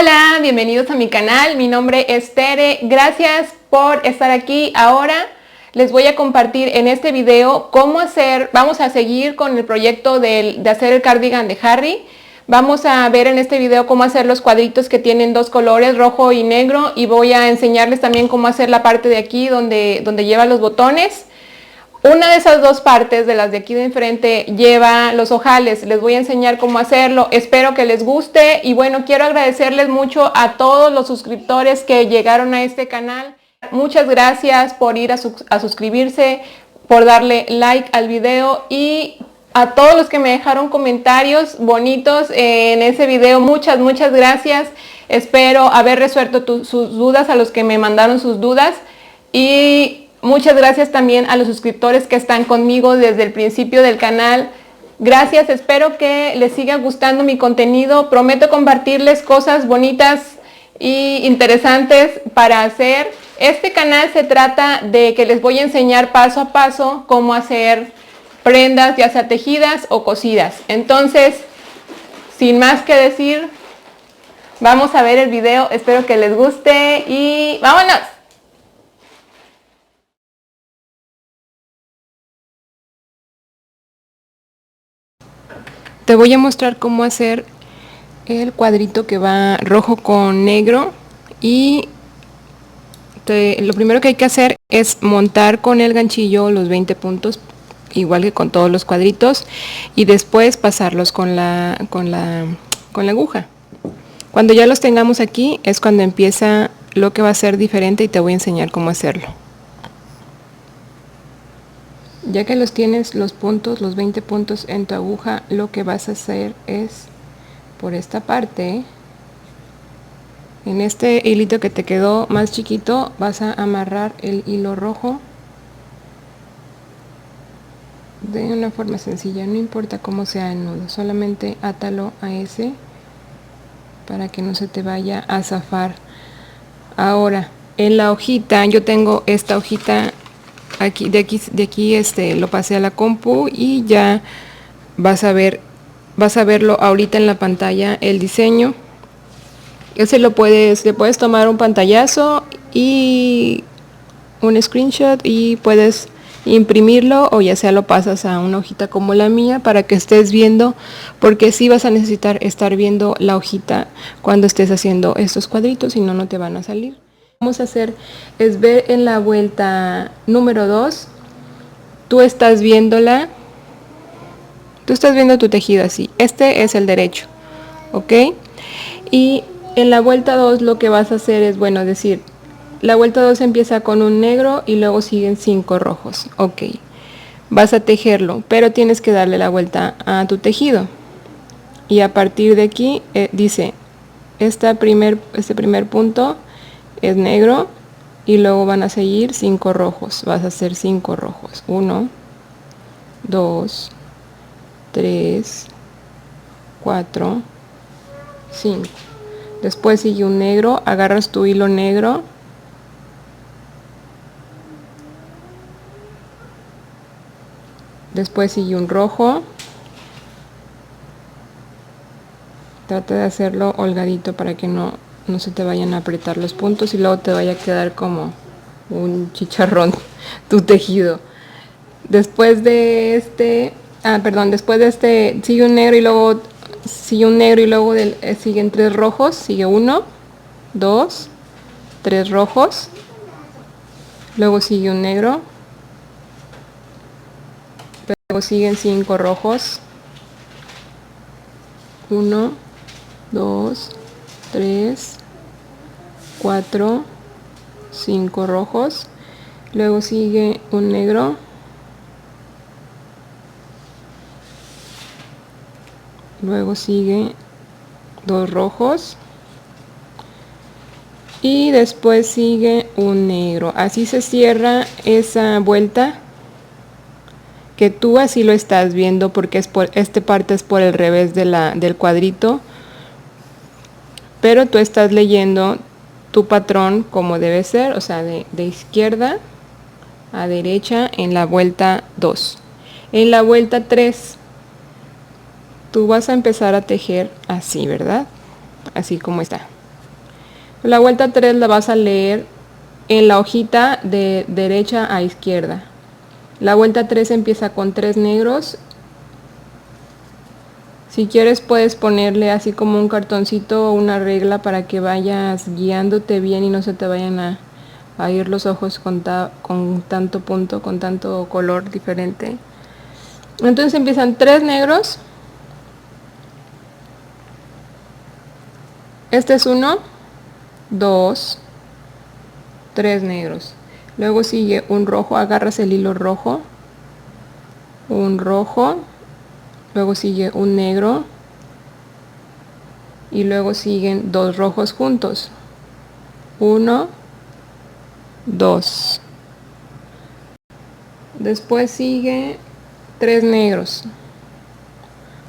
Hola, bienvenidos a mi canal, mi nombre es Tere, gracias por estar aquí. Ahora les voy a compartir en este video cómo hacer, vamos a seguir con el proyecto de hacer el cardigan de Harry. Vamos a ver en este video cómo hacer los cuadritos que tienen dos colores, rojo y negro, y voy a enseñarles también cómo hacer la parte de aquí donde lleva los botones. Una de esas dos partes, de las de aquí de enfrente, lleva los ojales. Les voy a enseñar cómo hacerlo. Espero que les guste. Y bueno, quiero agradecerles mucho a todos los suscriptores que llegaron a este canal. Muchas gracias por ir a suscribirse, por darle like al video, y a todos los que me dejaron comentarios bonitos en ese video. Muchas gracias. Espero haber resuelto sus dudas, a los que me mandaron sus dudas. Y muchas gracias también a los suscriptores que están conmigo desde el principio del canal. Gracias, espero que les siga gustando mi contenido. Prometo compartirles cosas bonitas y interesantes para hacer. Este canal se trata de que les voy a enseñar paso a paso cómo hacer prendas, ya sea tejidas o cosidas. Entonces, sin más que decir, vamos a ver el video. Espero que les guste y ¡vámonos! Te voy a mostrar cómo hacer el cuadrito que va rojo con negro, y lo primero que hay que hacer es montar con el ganchillo los 20 puntos, igual que con todos los cuadritos, y después pasarlos con la aguja. Cuando ya los tengamos aquí es cuando empieza lo que va a ser diferente, y te voy a enseñar cómo hacerlo. Ya que los tienes los puntos, los 20 puntos en tu aguja, lo que vas a hacer es, por esta parte, en este hilito que te quedó más chiquito, vas a amarrar el hilo rojo de una forma sencilla, no importa cómo sea el nudo, solamente átalo a ese para que no se te vaya a zafar. Ahora, en la hojita, yo tengo esta hojita aquí, de aquí lo pasé a la compu, y ya vas a verlo ahorita en la pantalla, el diseño. Ese le puedes tomar un pantallazo y un screenshot, y puedes imprimirlo, o ya sea lo pasas a una hojita como la mía para que estés viendo, porque sí vas a necesitar estar viendo la hojita cuando estés haciendo estos cuadritos, si no, no te van a salir. Vamos a hacer es ver en la vuelta número 2, tú estás viendo tu tejido así, este es el derecho, ok, y en la vuelta 2 lo que vas a hacer es, bueno, decir, la vuelta 2 empieza con un negro y luego siguen 5 rojos, ok, vas a tejerlo, pero tienes que darle la vuelta a tu tejido, y a partir de aquí dice, este primer punto es negro, y luego van a seguir 5 rojos, vas a hacer 5 rojos, 1, 2, 3, 4, 5. Después sigue un negro, agarras tu hilo negro, después sigue un rojo, trata de hacerlo holgadito para que no se te vayan a apretar los puntos y luego te vaya a quedar como un chicharrón tu tejido. Después de este sigue un negro, y luego siguen 3 rojos, sigue 1, 2, 3 rojos, luego sigue un negro, luego siguen 5 rojos, 1, 2, 3, 4, 5 rojos, luego sigue un negro, luego sigue 2 rojos, y después sigue un negro. Así se cierra esa vuelta, que tú así lo estás viendo porque esta parte es por el revés del cuadrito, pero tú estás leyendo tu patrón como debe ser, o sea, de izquierda a derecha en la vuelta 2. En la vuelta 3 tú vas a empezar a tejer así, ¿verdad? Así como está. La vuelta 3 la vas a leer en la hojita de derecha a izquierda. La vuelta 3 empieza con 3 negros. Si quieres puedes ponerle así como un cartoncito o una regla para que vayas guiándote bien y no se te vayan a ir los ojos con tanto punto, con tanto color diferente. Entonces empiezan 3 negros. Este es 1, 2, 3 negros. Luego sigue un rojo, agarras el hilo rojo, un rojo, luego sigue un negro y luego siguen 2 rojos juntos. 1, 2. Después sigue 3 negros.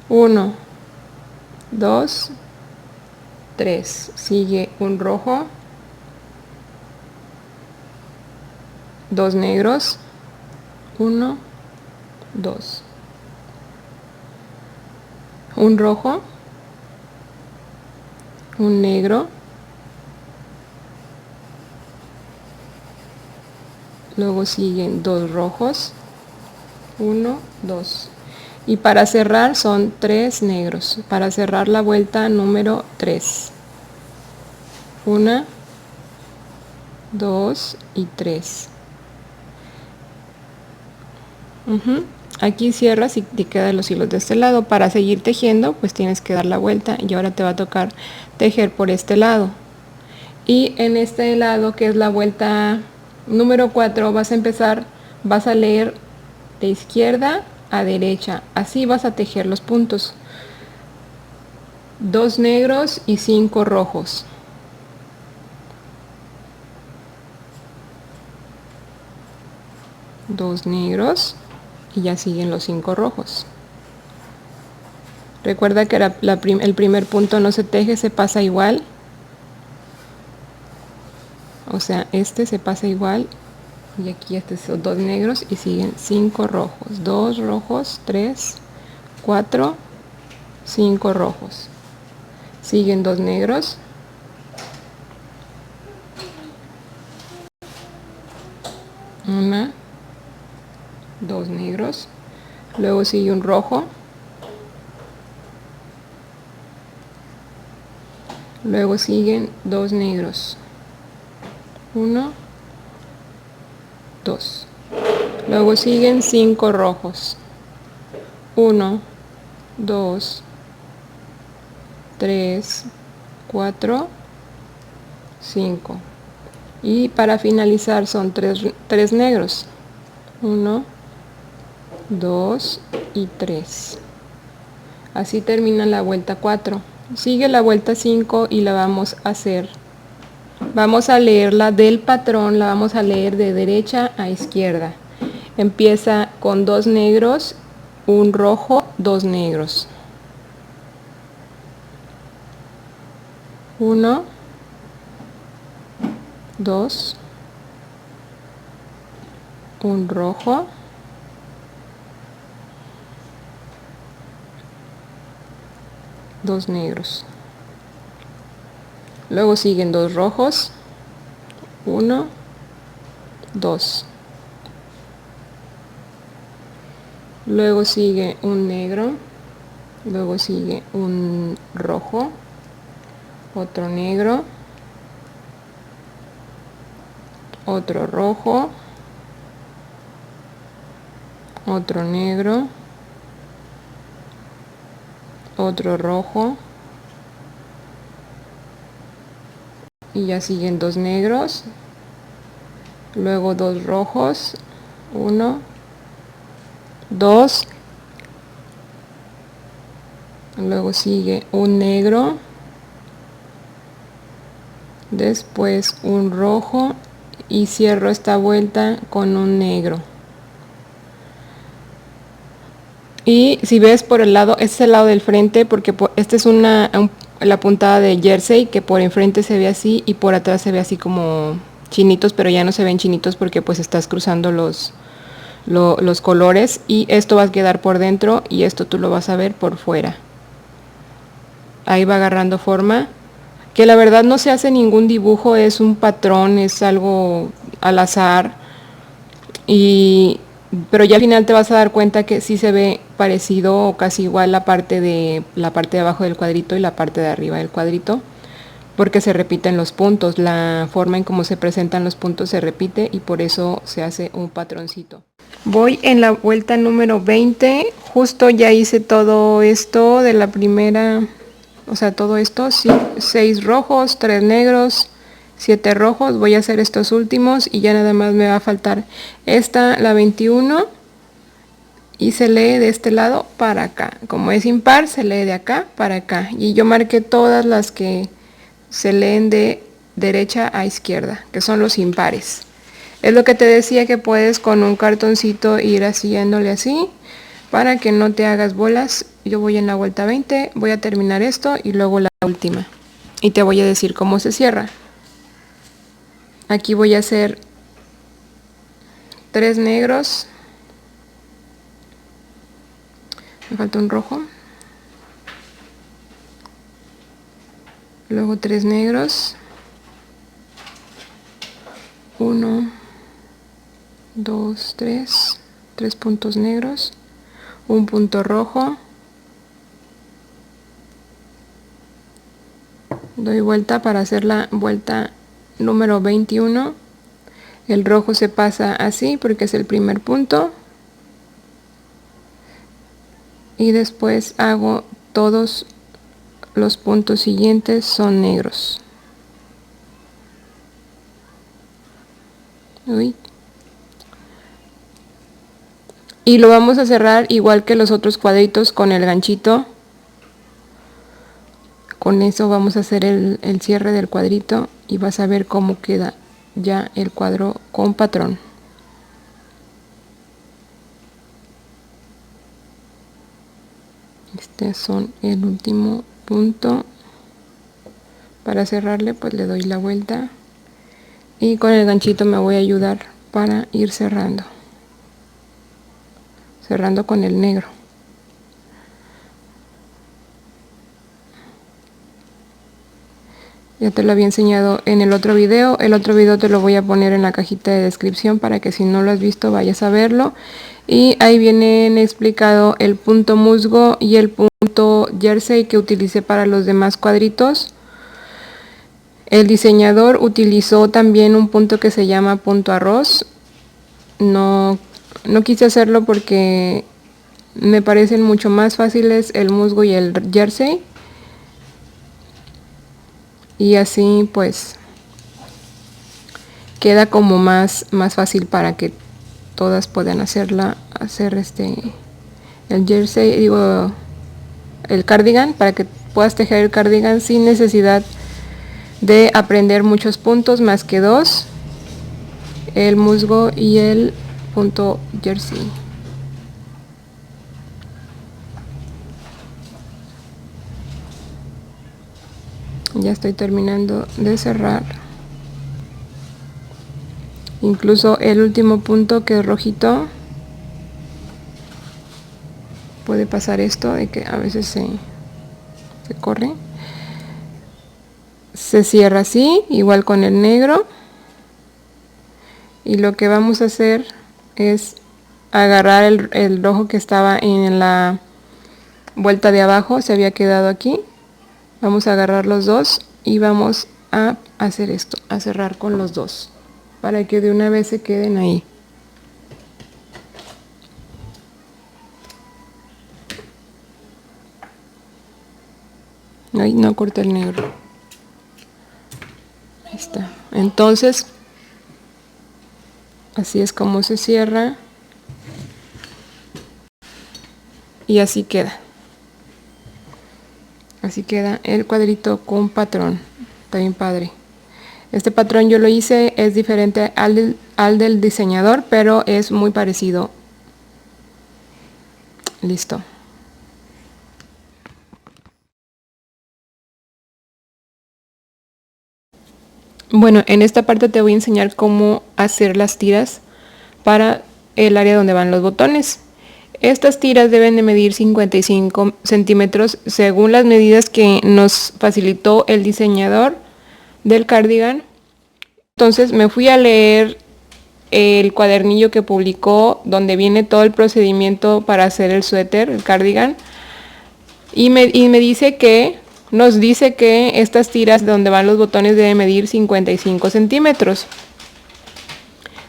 1, 2, 3. Sigue un rojo, 2 negros, 1, 2. Un rojo, un negro, luego siguen 2 rojos, 1, 2. Y para cerrar son 3 negros, para cerrar la vuelta número 3. 1, 2 y 3. Aquí cierras y te quedan los hilos de este lado. Para seguir tejiendo pues tienes que dar la vuelta y ahora te va a tocar tejer por este lado. Y en este lado, que es la vuelta número 4, vas a leer de izquierda a derecha. Así vas a tejer los puntos. 2 negros y 5 rojos. Dos negros y ya siguen los 5 rojos. Recuerda que el primer punto no se teje, se pasa igual. O sea, este se pasa igual. Y aquí son 2 negros y siguen 5 rojos. 2 rojos, 3, 4, 5 rojos. Siguen 2 negros. Una, 2 negros. Luego sigue un rojo. Luego siguen 2 negros. 1, 2. Luego siguen 5 rojos. 1, 2, 3, 4, 5. Y para finalizar son 3 negros. 1, 2 y 3. Así termina la vuelta 4. Sigue la vuelta 5 y la vamos a hacer. Vamos a leerla del patrón, la vamos a leer de derecha a izquierda. Empieza con 2 negros, un rojo, 2 negros. 1, 2, un rojo, dos negros. Luego siguen 2 rojos, 1, 2. Luego sigue un negro, luego sigue un rojo, otro negro, otro rojo, otro negro, otro rojo, y ya siguen 2 negros, luego 2 rojos, 1, 2, luego sigue un negro, después un rojo y cierro esta vuelta con un negro. Y si ves por el lado, este es el lado del frente, porque esta es la puntada de jersey, que por enfrente se ve así y por atrás se ve así como chinitos, pero ya no se ven chinitos porque pues estás cruzando los colores, y esto va a quedar por dentro y esto tú lo vas a ver por fuera. Ahí va agarrando forma. que la verdad no se hace ningún dibujo, es un patrón, es algo al azar, pero ya al final te vas a dar cuenta que sí se ve parecido o casi igual la parte de abajo del cuadrito y la parte de arriba del cuadrito, porque se repiten los puntos, la forma en cómo se presentan los puntos se repite y por eso se hace un patroncito. Voy en la vuelta número 20, justo ya hice todo esto de la primera, o sea, todo esto, sí, 6 rojos, 3 negros, 7 rojos, voy a hacer estos últimos y ya nada más me va a faltar esta, la 21, y se lee de este lado para acá, como es impar se lee de acá para acá, y yo marqué todas las que se leen de derecha a izquierda, que son los impares. Es lo que te decía, que puedes con un cartoncito ir haciéndole así para que no te hagas bolas. Yo voy en la vuelta 20, voy a terminar esto y luego la última. Y te voy a decir cómo se cierra. Aquí voy a hacer 3 negros. Me falta un rojo. Luego 3 negros. 1, 2, 3. 3 puntos negros. Un punto rojo. Doy vuelta para hacer la vuelta número 21. El rojo se pasa así porque es el primer punto. Y después hago todos los puntos siguientes son negros. Uy. Y lo vamos a cerrar igual que los otros cuadritos con el ganchito. Con eso vamos a hacer el cierre del cuadrito y vas a ver cómo queda ya el cuadro con patrón. Este son el último punto. Para cerrarle pues le doy la vuelta y con el ganchito me voy a ayudar para ir cerrando con el negro. Ya te lo había enseñado en el otro video te lo voy a poner en la cajita de descripción para que si no lo has visto vayas a verlo, y ahí vienen explicado el punto musgo y el punto jersey que utilicé para los demás cuadritos. El diseñador utilizó también un punto que se llama punto arroz. No quise hacerlo porque me parecen mucho más fáciles el musgo y el jersey, y así pues queda como más fácil para que todas puedan hacer el jersey, digo el cardigan, para que puedas tejer el cardigan sin necesidad de aprender muchos puntos más que 2, el musgo y el punto jersey. Ya estoy terminando de cerrar. Incluso el último punto que es rojito, puede pasar esto de que a veces se corre. Se cierra así, igual con el negro. Y lo que vamos a hacer es agarrar el rojo que estaba en la vuelta de abajo, se había quedado aquí. Vamos a agarrar los dos y vamos a hacer esto, a cerrar con los dos, para que de una vez se queden ahí. Ay, no corté el negro. Ahí está. Entonces, así es como se cierra. Y así queda. Así queda el cuadrito con patrón. Está bien padre. Este patrón yo lo hice, es diferente al del diseñador, pero es muy parecido. Listo. Bueno, en esta parte te voy a enseñar cómo hacer las tiras para el área donde van los botones. Estas tiras deben de medir 55 centímetros según las medidas que nos facilitó el diseñador del cardigan. Entonces me fui a leer el cuadernillo que publicó donde viene todo el procedimiento para hacer el suéter, el cardigan, y me dice que nos dice que estas tiras donde van los botones deben medir 55 centímetros.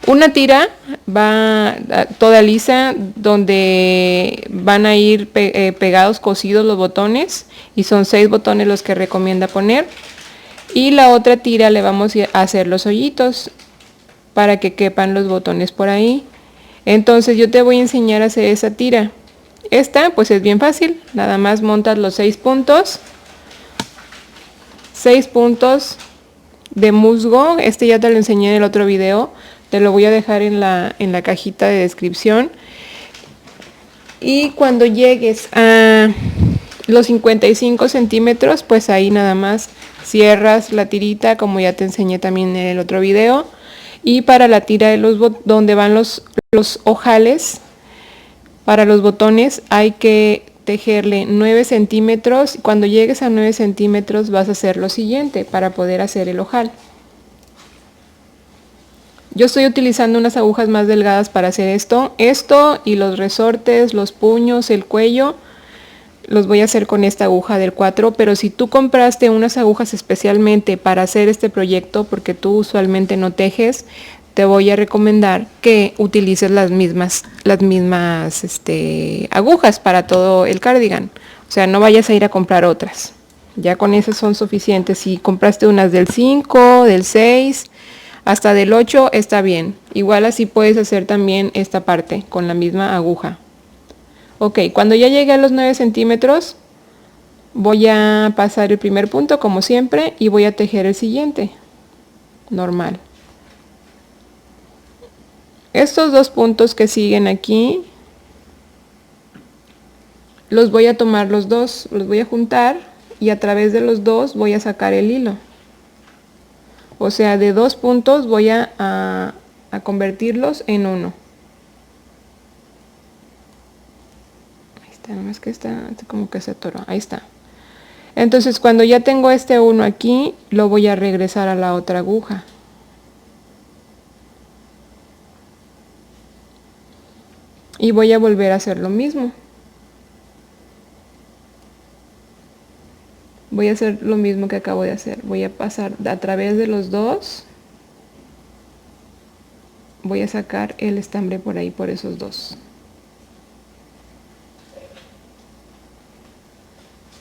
Una tira va toda lisa donde van a ir pegados, cosidos los botones, y son 6 botones los que recomienda poner. Y la otra tira le vamos a hacer los hoyitos para que quepan los botones por ahí. Entonces yo te voy a enseñar a hacer esa tira. Esta pues es bien fácil, nada más montas los 6 puntos. 6 puntos de musgo, este ya te lo enseñé en el otro video, te lo voy a dejar en la cajita de descripción. Y cuando llegues a los 55 centímetros, pues ahí nada más cierras la tirita como ya te enseñé también en el otro video. Y para la tira de donde van los ojales, para los botones hay que tejerle 9 centímetros. Cuando llegues a 9 centímetros vas a hacer lo siguiente para poder hacer el ojal. Yo estoy utilizando unas agujas más delgadas para hacer esto. Esto y los resortes, los puños, el cuello, los voy a hacer con esta aguja del 4, pero si tú compraste unas agujas especialmente para hacer este proyecto, porque tú usualmente no tejes, te voy a recomendar que utilices las mismas agujas para todo el cardigan. O sea, no vayas a ir a comprar otras. Ya con esas son suficientes. Si compraste unas del 5, del 6, hasta del 8 está bien. Igual así puedes hacer también esta parte con la misma aguja. Ok, cuando ya llegue a los 9 centímetros, voy a pasar el primer punto como siempre y voy a tejer el siguiente, normal. Estos 2 puntos que siguen aquí, los voy a tomar los dos, los voy a juntar y a través de los dos voy a sacar el hilo. O sea, de 2 puntos voy a convertirlos en uno. Nada más que está como que se atoró, ahí está. Entonces cuando ya tengo este uno aquí, lo voy a regresar a la otra aguja. Y voy a volver a hacer lo mismo. Voy a hacer lo mismo que acabo de hacer. Voy a pasar a través de los dos. Voy a sacar el estambre por ahí, por esos dos.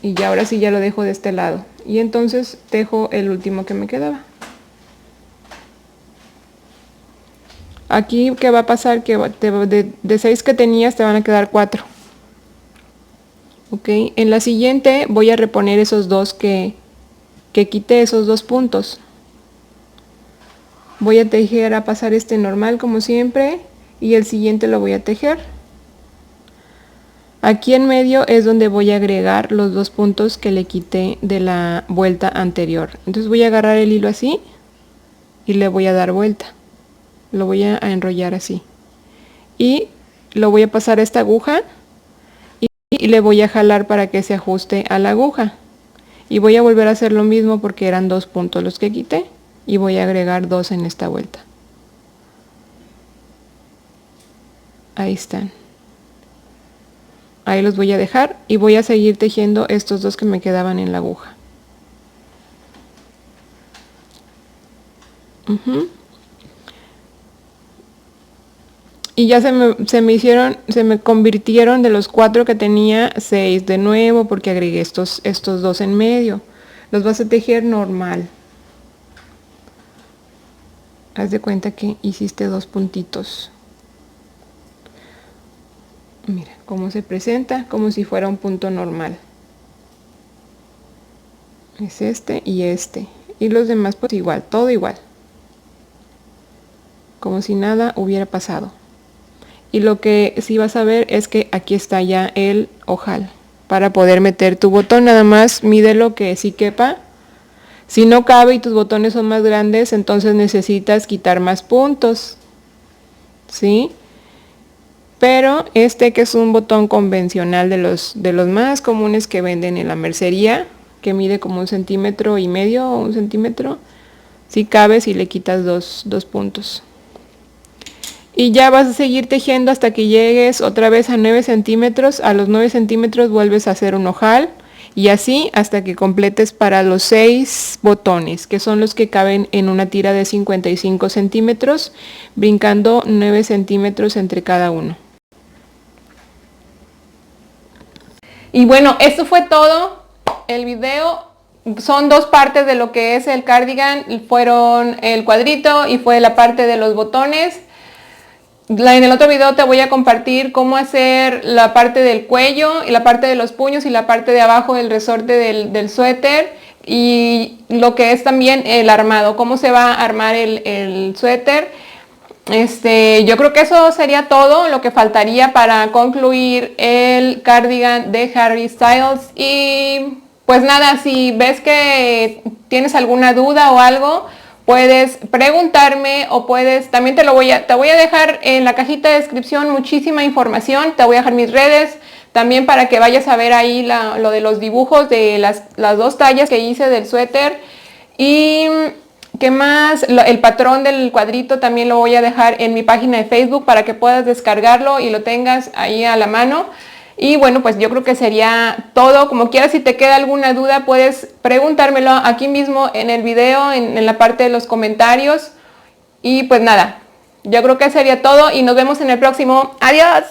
Y ya ahora sí ya lo dejo de este lado. Y entonces tejo el último que me quedaba. Aquí, ¿qué va a pasar? Que de 6 que tenías te van a quedar 4. Ok, en la siguiente voy a reponer esos dos que quité, esos 2 puntos. Voy a tejer, a pasar este normal como siempre, y el siguiente lo voy a tejer. Aquí en medio es donde voy a agregar los 2 puntos que le quité de la vuelta anterior. Entonces voy a agarrar el hilo así y le voy a dar vuelta. Lo voy a enrollar así. Y lo voy a pasar a esta aguja y le voy a jalar para que se ajuste a la aguja. Y voy a volver a hacer lo mismo porque eran 2 puntos los que quité. Y voy a agregar 2 en esta vuelta. Ahí están. Ahí los voy a dejar y voy a seguir tejiendo estos 2 que me quedaban en la aguja. Y ya se me convirtieron de los 4 que tenía 6 de nuevo porque agregué estos 2 en medio. Los vas a tejer normal. Haz de cuenta que hiciste 2 puntitos. Mira cómo se presenta, como si fuera un punto normal. Es este y este. Y los demás pues igual, todo igual. Como si nada hubiera pasado. Y lo que sí vas a ver es que aquí está ya el ojal. Para poder meter tu botón, nada más mídelo que sí quepa. Si no cabe y tus botones son más grandes, entonces necesitas quitar más puntos. ¿Sí? pero este que es un botón convencional de los más comunes que venden en la mercería, que mide como 1,5 centímetros o 1 centímetro, si cabe si le quitas dos puntos. Y ya vas a seguir tejiendo hasta que llegues otra vez a 9 centímetros. A los 9 centímetros vuelves a hacer un ojal y así hasta que completes para los 6 botones, que son los que caben en una tira de 55 centímetros, brincando 9 centímetros entre cada uno. Y bueno, esto fue todo el video. Son dos partes de lo que es el cardigan, fueron el cuadrito y fue la parte de los botones. En el otro video te voy a compartir cómo hacer la parte del cuello y la parte de los puños y la parte de abajo del resorte del suéter, y lo que es también el armado, cómo se va a armar el suéter. Yo creo que eso sería todo lo que faltaría para concluir el cardigan de Harry Styles. Y pues nada, si ves que tienes alguna duda o algo, puedes preguntarme o también te voy a dejar en la cajita de descripción muchísima información. Te voy a dejar mis redes también para que vayas a ver ahí lo de los dibujos de las 2 tallas que hice del suéter. Y ¿qué más? El patrón del cuadrito también lo voy a dejar en mi página de Facebook para que puedas descargarlo y lo tengas ahí a la mano. Y bueno, pues yo creo que sería todo. Como quieras, si te queda alguna duda, puedes preguntármelo aquí mismo en el video, en la parte de los comentarios. Y pues nada, yo creo que sería todo y nos vemos en el próximo. ¡Adiós!